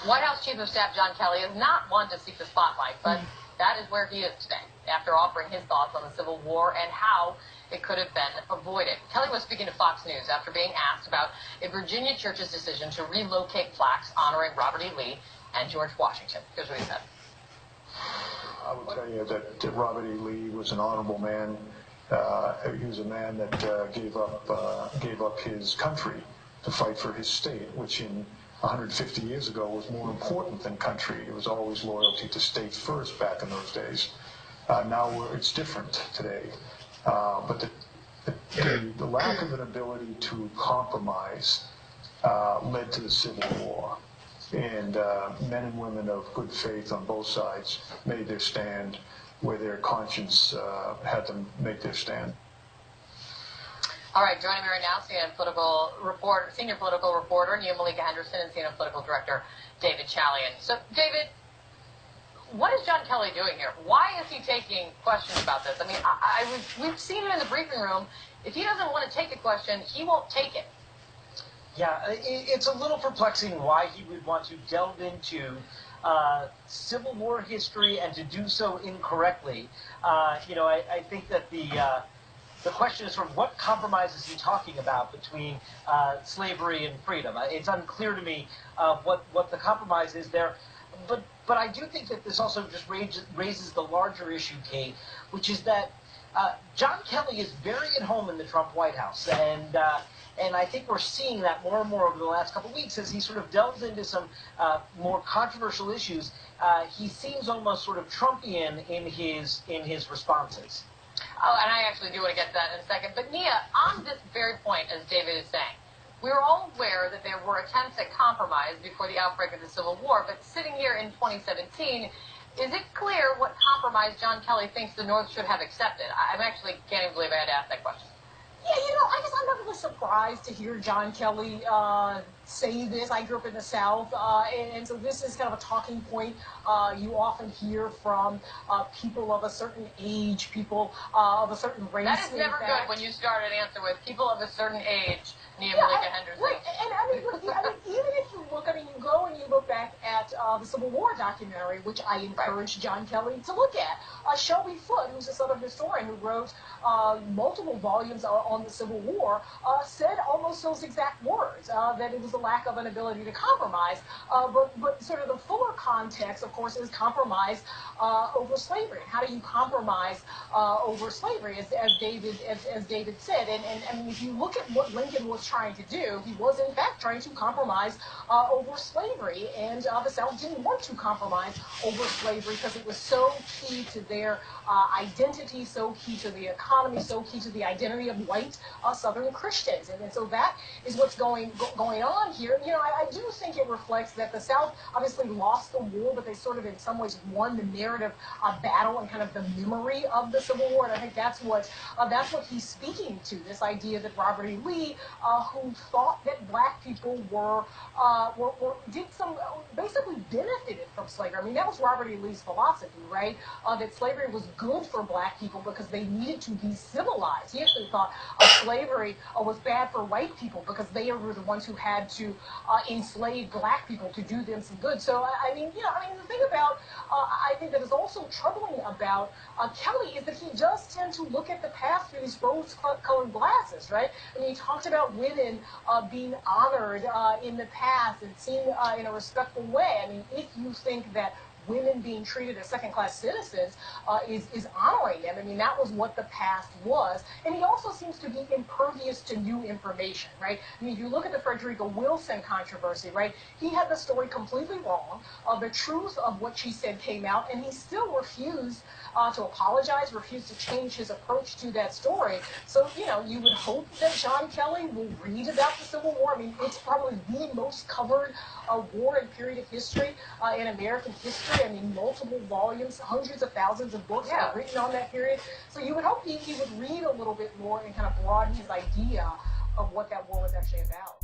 White House Chief of Staff John Kelly is not one to seek the spotlight, but that is where he is today, after offering his thoughts on the Civil War and how it could have been avoided. Kelly was speaking to Fox News after being asked about a Virginia church's decision to relocate plaques honoring Robert E. Lee and George Washington. Here's what he said. I would tell you that Robert E. Lee was an honorable man. He was a man that gave up his country to fight for his state, which in 150 years ago was more important than country. It was always loyalty to state first back in those days. Now it's different today. But the lack of an ability to compromise led to the Civil War. And men and women of good faith on both sides made their stand where their conscience had them make their stand. All right, joining me right now, senior political reporter Nia Malika Henderson and CNN political director David Chalian. So, David, what is John Kelly doing here? Why is he taking questions about this? I mean, we've seen it in the briefing room. If he doesn't want to take a question, he won't take it. Yeah, it's a little perplexing why he would want to delve into Civil War history and to do so incorrectly. I think that the question is sort of what compromise is he talking about between slavery and freedom? It's unclear to me what the compromise is there. But I do think that this also just raises the larger issue, Kate, which is that John Kelly is very at home in the Trump White House, and I think we're seeing that more and more over the last couple of weeks as he sort of delves into some more controversial issues. He seems almost sort of Trumpian in his responses. Oh, and I actually do want to get to that in a second. But Nia, on this very point, as David is saying, we were all aware that there were attempts at compromise before the outbreak of the Civil War, but sitting here in 2017, is it clear what compromise John Kelly thinks the North should have accepted? I actually can't even believe I had to ask that question. Yeah, I guess I'm not really surprised to hear John Kelly say this. I grew up in the South, and so this is kind of a talking point you often hear from people of a certain age, people of a certain race. That is never good when you start an answer with people of a certain age, Nia Malika Henderson. Right, and even if you look, you go and you look back at the Civil War documentary, which I encourage John Kelly to look at. Shelby Foote, who's a Southern historian who wrote multiple volumes on the Civil War, said almost those exact words, that it was a lack of an ability to compromise. But sort of the fuller context, of course, is compromise over slavery. How do you compromise over slavery, as David said? And if you look at what Lincoln was trying to do, he was in fact trying to compromise over slavery, and the South didn't want to compromise over slavery because it was so key to their identity, so key to the economy, so key to the identity of white Southern Christians, and so that is what's going on here. I do think it reflects that the South obviously lost the war, but they sort of in some ways won the narrative battle and kind of the memory of the Civil War, and I think that's what he's speaking to, this idea that Robert E. Lee, who thought that black people basically benefited from slavery. I mean, that was Robert E. Lee's philosophy, right? That slavery was good for black people because they needed to be civilized. He actually thought slavery was bad for white people because they were the ones who had to enslave black people to do them some good. So, the thing about, I think that is also troubling about Kelly is that he does tend to look at the past through these rose-colored glasses, right? I mean, he talked about women being honored in the past and seen in a respectful way. I mean, if you think that women being treated as second-class citizens is honoring them. I mean, that was what the past was. And he also seems to be impervious to new information, right? I mean, if you look at the Frederica Wilson controversy, right, he had the story completely wrong. The truth of what she said came out, and he still refused to apologize, refused to change his approach to that story. So, you would hope that John Kelly will read about the Civil War. I mean, it's probably the most covered war and period of history in American history. I mean, multiple volumes, hundreds of thousands of books are written on that period. So you would hope he would read a little bit more and kind of broaden his idea of what that war was actually about.